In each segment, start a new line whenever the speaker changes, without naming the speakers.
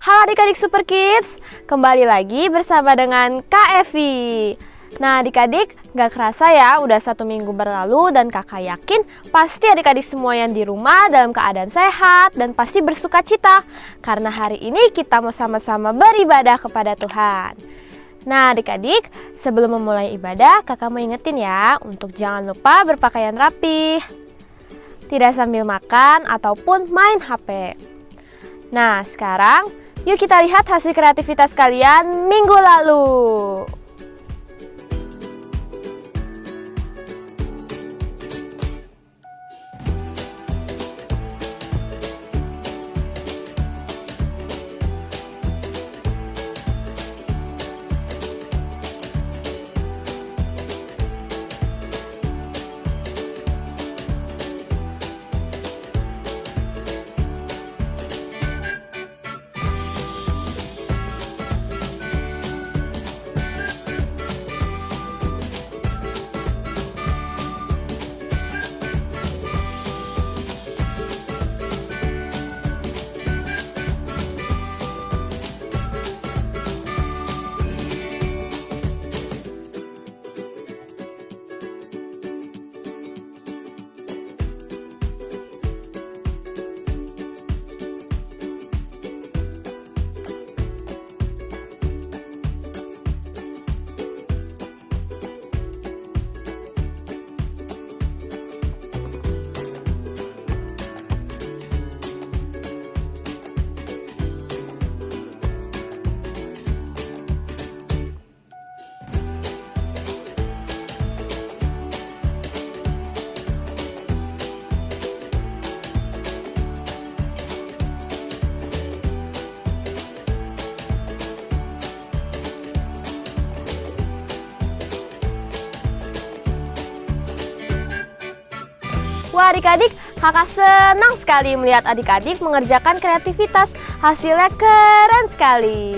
Halo adik-adik Super Kids, kembali lagi bersama dengan Kak Evi. Nah adik-adik, gak kerasa ya udah 1 minggu berlalu dan kakak yakin pasti adik-adik semua yang di rumah dalam keadaan sehat dan pasti bersuka cita. Karena hari ini kita mau sama-sama beribadah kepada Tuhan. Nah adik-adik, sebelum memulai ibadah kakak mau ingetin ya untuk jangan lupa berpakaian rapi, tidak sambil makan ataupun main HP. Nah sekarang yuk kita lihat hasil kreativitas kalian minggu lalu. Wah adik-adik, kakak senang sekali melihat adik-adik mengerjakan kreativitas. Hasilnya keren sekali.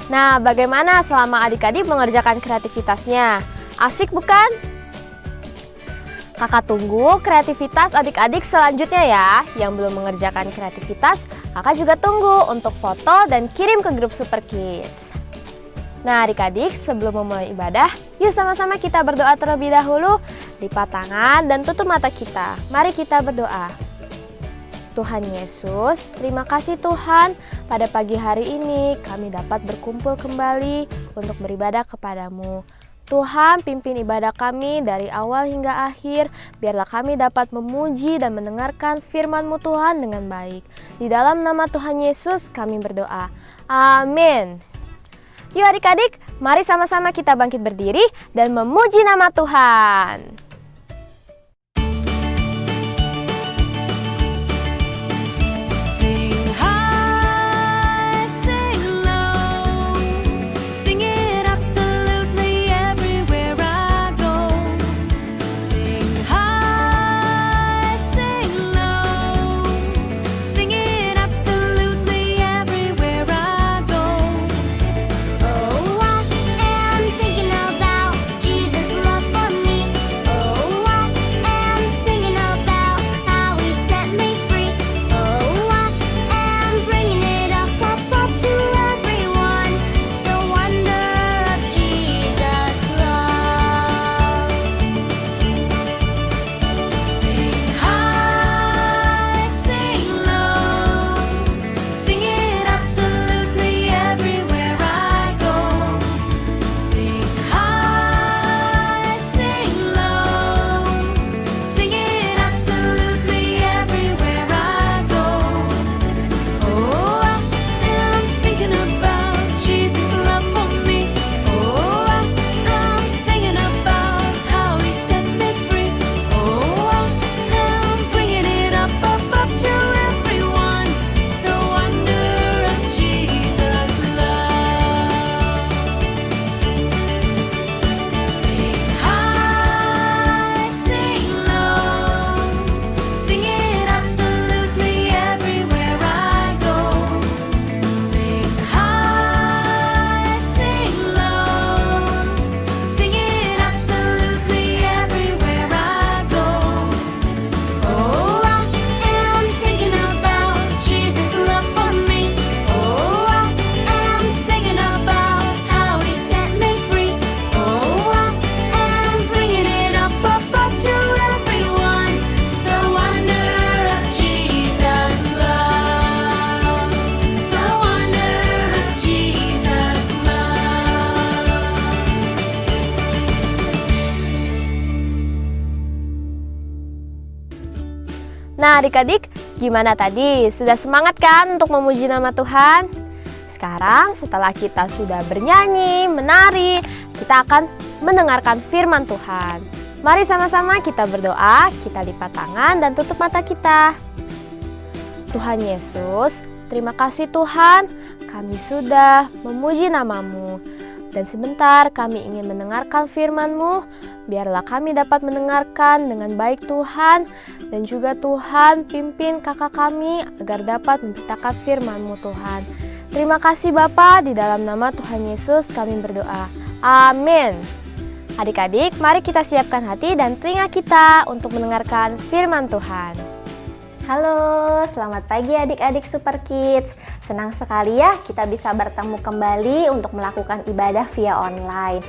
Nah, bagaimana selama adik-adik mengerjakan kreativitasnya? Asik bukan? Kakak tunggu kreativitas adik-adik selanjutnya ya. Yang belum mengerjakan kreativitas, kakak juga tunggu untuk foto dan kirim ke grup Super Kids. Nah adik-adik, sebelum memulai ibadah, yuk sama-sama kita berdoa terlebih dahulu. Lipat tangan dan tutup mata kita. Mari kita berdoa. Tuhan Yesus, terima kasih Tuhan. Pada pagi hari ini kami dapat berkumpul kembali untuk beribadah kepadamu. Tuhan, pimpin ibadah kami dari awal hingga akhir. Biarlah kami dapat memuji dan mendengarkan firman-Mu Tuhan dengan baik. Di dalam nama Tuhan Yesus kami berdoa. Amin. Yuk adik-adik, mari sama-sama kita bangkit berdiri dan memuji nama Tuhan.
Oh, I am thinking about Jesus' love for me.
Nah adik-adik, gimana tadi? Sudah semangat kan untuk memuji nama Tuhan? Sekarang setelah kita sudah bernyanyi, menari, kita akan mendengarkan firman Tuhan. Mari sama-sama kita berdoa, kita lipat tangan dan tutup mata kita. Tuhan Yesus, terima kasih Tuhan, kami sudah memuji nama-Mu. Dan sebentar kami ingin mendengarkan firman-Mu, biarlah kami dapat mendengarkan dengan baik Tuhan, dan juga Tuhan pimpin kakak kami agar dapat memberitakan firman-Mu Tuhan. Terima kasih Bapa, di dalam nama Tuhan Yesus kami berdoa. Amin. Adik-adik, mari kita siapkan hati dan telinga kita untuk mendengarkan firman Tuhan. Halo, selamat pagi adik-adik Super Kids. Senang sekali ya kita bisa bertemu kembali untuk melakukan ibadah via online.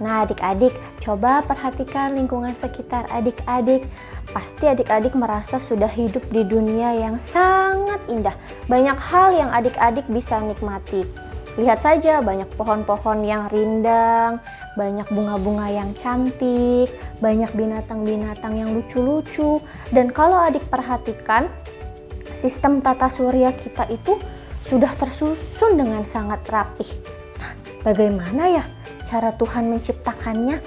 Nah adik-adik, coba perhatikan lingkungan sekitar adik-adik. Pasti adik-adik merasa sudah hidup di dunia yang sangat indah. Banyak hal yang adik-adik bisa nikmati. Lihat saja, banyak pohon-pohon yang rindang, banyak bunga-bunga yang cantik, banyak binatang-binatang yang lucu-lucu. Dan kalau adik perhatikan, sistem tata surya kita itu sudah tersusun dengan sangat rapih. Nah, bagaimana ya cara Tuhan menciptakannya?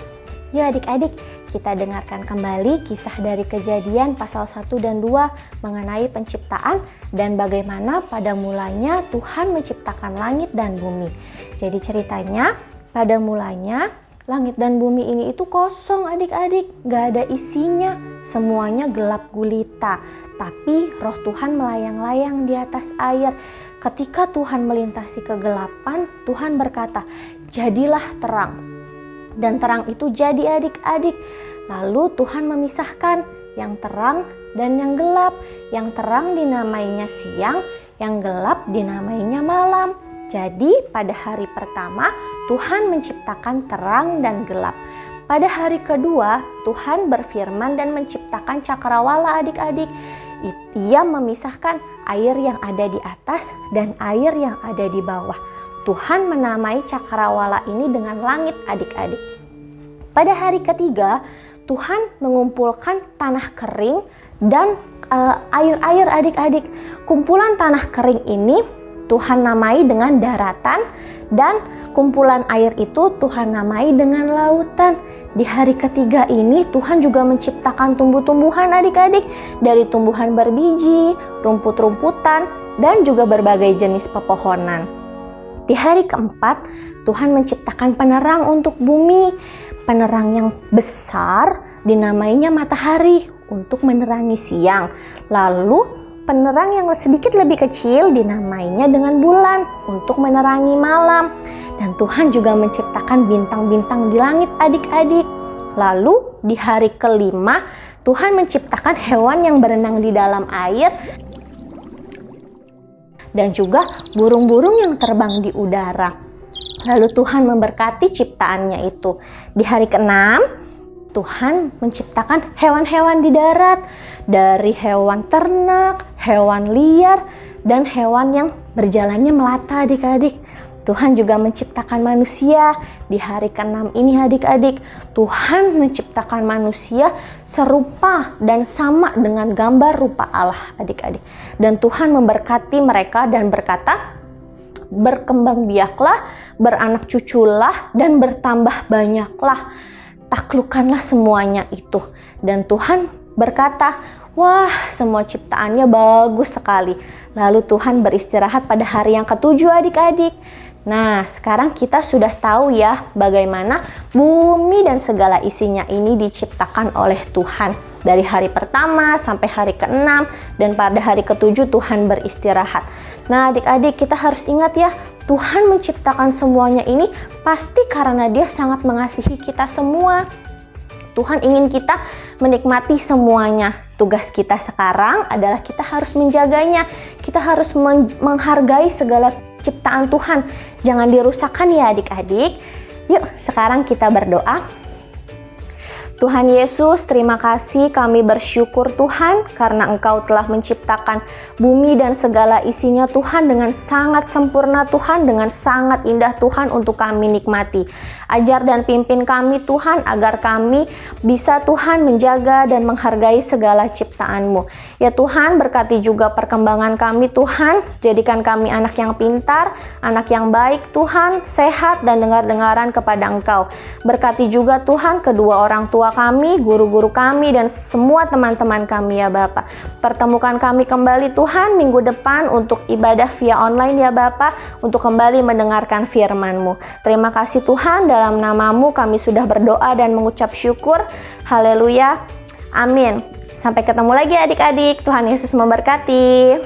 Ya adik-adik, kita dengarkan kembali kisah dari Kejadian pasal 1 dan 2 mengenai penciptaan dan bagaimana pada mulanya Tuhan menciptakan langit dan bumi. Jadi ceritanya, pada mulanya langit dan bumi ini itu kosong adik-adik, gak ada isinya, semuanya gelap gulita. Tapi roh Tuhan melayang-layang di atas air. Ketika Tuhan melintasi kegelapan, Tuhan berkata, jadilah terang. Dan terang itu jadi adik-adik. Lalu Tuhan memisahkan yang terang dan yang gelap. Yang terang dinamainya siang, yang gelap dinamainya malam. Jadi pada hari pertama Tuhan menciptakan terang dan gelap. Pada hari kedua Tuhan berfirman dan menciptakan cakrawala adik-adik. Ia memisahkan air yang ada di atas dan air yang ada di bawah. Tuhan menamai cakrawala ini dengan langit adik-adik. Pada hari ketiga Tuhan mengumpulkan tanah kering dan air-air adik-adik. Kumpulan tanah kering ini Tuhan namai dengan daratan, dan kumpulan air itu Tuhan namai dengan lautan. Di hari ketiga ini Tuhan juga menciptakan tumbuh-tumbuhan adik-adik, dari tumbuhan berbiji, rumput-rumputan, dan juga berbagai jenis pepohonan. Di hari keempat Tuhan menciptakan penerang untuk bumi. Penerang yang besar dinamainya matahari untuk menerangi siang. Lalu penerang yang sedikit lebih kecil dinamainya dengan bulan untuk menerangi malam. Dan Tuhan juga menciptakan bintang-bintang di langit adik-adik. Lalu di hari kelima Tuhan menciptakan hewan yang berenang di dalam air dan juga burung-burung yang terbang di udara. Lalu Tuhan memberkati ciptaannya itu. Di hari keenam Tuhan menciptakan hewan-hewan di darat, dari hewan ternak, hewan liar, dan hewan yang berjalannya melata adik-adik. Tuhan juga menciptakan manusia. Di hari ke-6 ini adik-adik, Tuhan menciptakan manusia serupa dan sama dengan gambar rupa Allah adik-adik. Dan Tuhan memberkati mereka dan berkata, berkembang biaklah, beranak cuculah, dan bertambah banyaklah. Taklukkanlah semuanya itu. Dan Tuhan berkata, wah, semua ciptaannya bagus sekali. Lalu Tuhan beristirahat pada hari yang ketujuh adik-adik. Nah, sekarang kita sudah tahu ya bagaimana bumi dan segala isinya ini diciptakan oleh Tuhan. Dari hari pertama sampai hari ke-6 dan pada hari ke-7 Tuhan beristirahat. Nah, adik-adik kita harus ingat ya, Tuhan menciptakan semuanya ini pasti karena Dia sangat mengasihi kita semua. Tuhan ingin kita menikmati semuanya. Tugas kita sekarang adalah kita harus menjaganya. Kita harus menghargai segala ciptaan Tuhan. Jangan dirusakkan ya adik-adik. Yuk sekarang kita berdoa. Tuhan Yesus, terima kasih, kami bersyukur Tuhan karena Engkau telah menciptakan bumi dan segala isinya Tuhan dengan sangat sempurna Tuhan, dengan sangat indah Tuhan untuk kami nikmati. Ajar dan pimpin kami Tuhan agar kami bisa Tuhan menjaga dan menghargai segala ciptaan-Mu.
Ya Tuhan, berkati juga perkembangan kami Tuhan, jadikan kami anak yang pintar, anak yang baik Tuhan, sehat dan dengar-dengaran kepada Engkau. Berkati juga Tuhan kedua orang tua kami, guru-guru kami dan semua teman-teman kami ya Bapa. Pertemukan kami kembali Tuhan minggu depan untuk ibadah via online ya Bapa, untuk kembali mendengarkan firman-Mu. Terima kasih Tuhan, dalam nama-Mu kami sudah berdoa dan mengucap syukur. Haleluya. Amin. Sampai ketemu lagi adik-adik. Tuhan Yesus memberkati.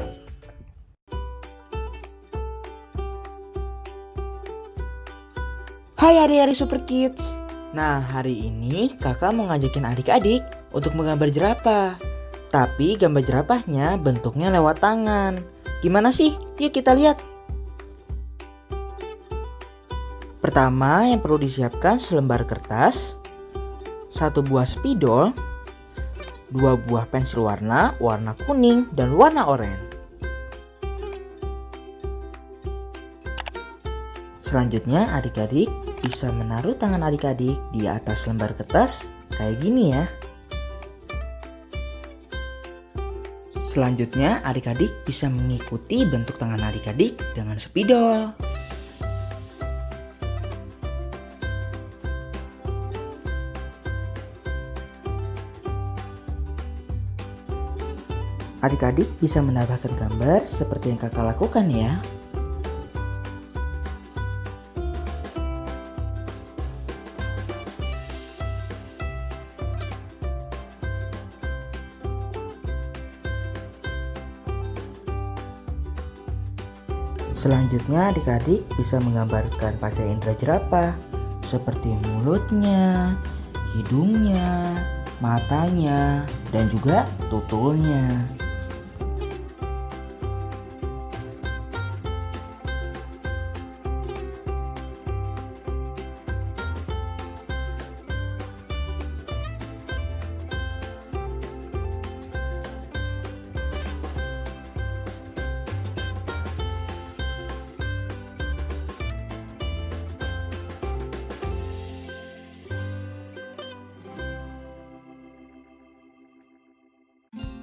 Hai hari-hari Super Kids. Nah, hari ini kakak mau ngajakin adik-adik untuk menggambar jerapah. Tapi gambar jerapahnya bentuknya lewat tangan. Gimana sih? Yuk kita lihat. Pertama yang perlu disiapkan selembar kertas, 1 buah spidol, 2 buah pensil warna kuning dan warna oranye. Selanjutnya adik-adik bisa menaruh tangan adik-adik di atas lembar kertas kayak gini ya. Selanjutnya adik-adik bisa mengikuti bentuk tangan adik-adik dengan spidol. Adik-adik bisa menambahkan gambar seperti yang kakak lakukan ya. Selanjutnya adik-adik bisa menggambarkan panca indera jerapah seperti mulutnya, hidungnya, matanya, dan juga tutulnya.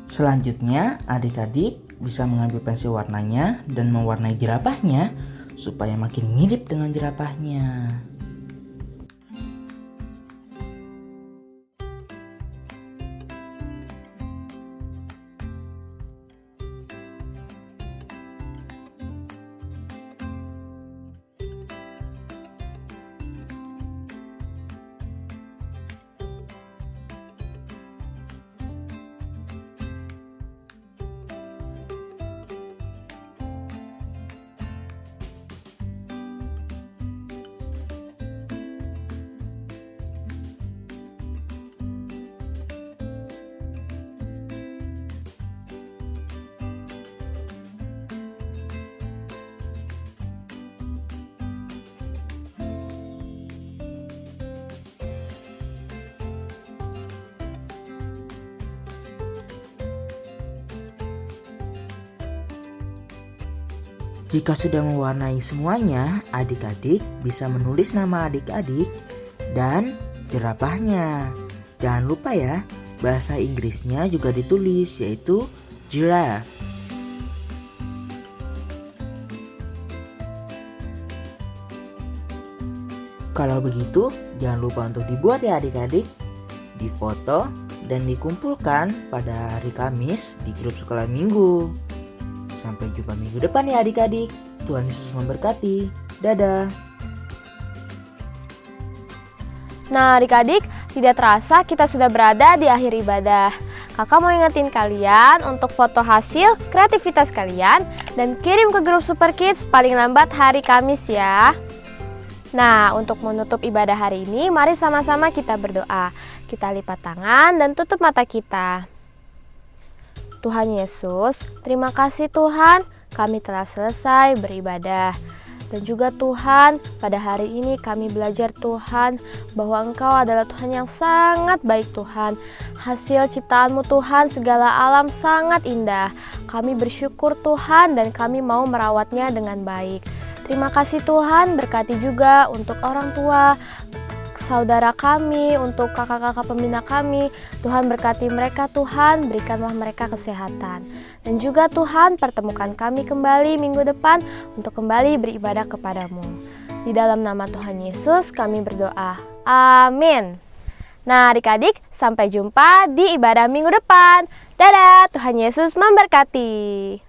Selanjutnya, adik-adik bisa mengambil pensil warnanya dan mewarnai jerapahnya supaya makin mirip dengan jerapahnya. Jika sudah mewarnai semuanya, adik-adik bisa menulis nama adik-adik dan jerapahnya. Jangan lupa ya, bahasa Inggrisnya juga ditulis, yaitu giraffe. Kalau begitu, jangan lupa untuk dibuat ya adik-adik, difoto dan dikumpulkan pada hari Kamis di grup sekolah minggu. Sampai jumpa minggu depan ya adik-adik. Tuhan Yesus memberkati. Dadah.
Nah adik-adik, tidak terasa kita sudah berada di akhir ibadah. Kakak mau ingetin kalian untuk foto hasil kreativitas kalian dan kirim ke grup Super Kids paling lambat hari Kamis ya. Nah, untuk menutup ibadah hari ini, mari sama-sama kita berdoa. Kita lipat tangan dan tutup mata kita. Tuhan Yesus, terima kasih Tuhan, kami telah selesai beribadah. Dan juga Tuhan, pada hari ini kami belajar Tuhan, bahwa Engkau adalah Tuhan yang sangat baik Tuhan. Hasil ciptaan-Mu Tuhan, segala alam sangat indah. Kami bersyukur Tuhan dan kami mau merawatnya dengan baik. Terima kasih Tuhan, berkati juga untuk orang tua, saudara kami, untuk kakak-kakak pembina kami. Tuhan berkati mereka, Tuhan berikanlah mereka kesehatan. Dan juga Tuhan pertemukan kami kembali minggu depan untuk kembali beribadah kepadamu. Di dalam nama Tuhan Yesus kami berdoa. Amin. Nah adik-adik, sampai jumpa di ibadah minggu depan. Dadah, Tuhan Yesus memberkati.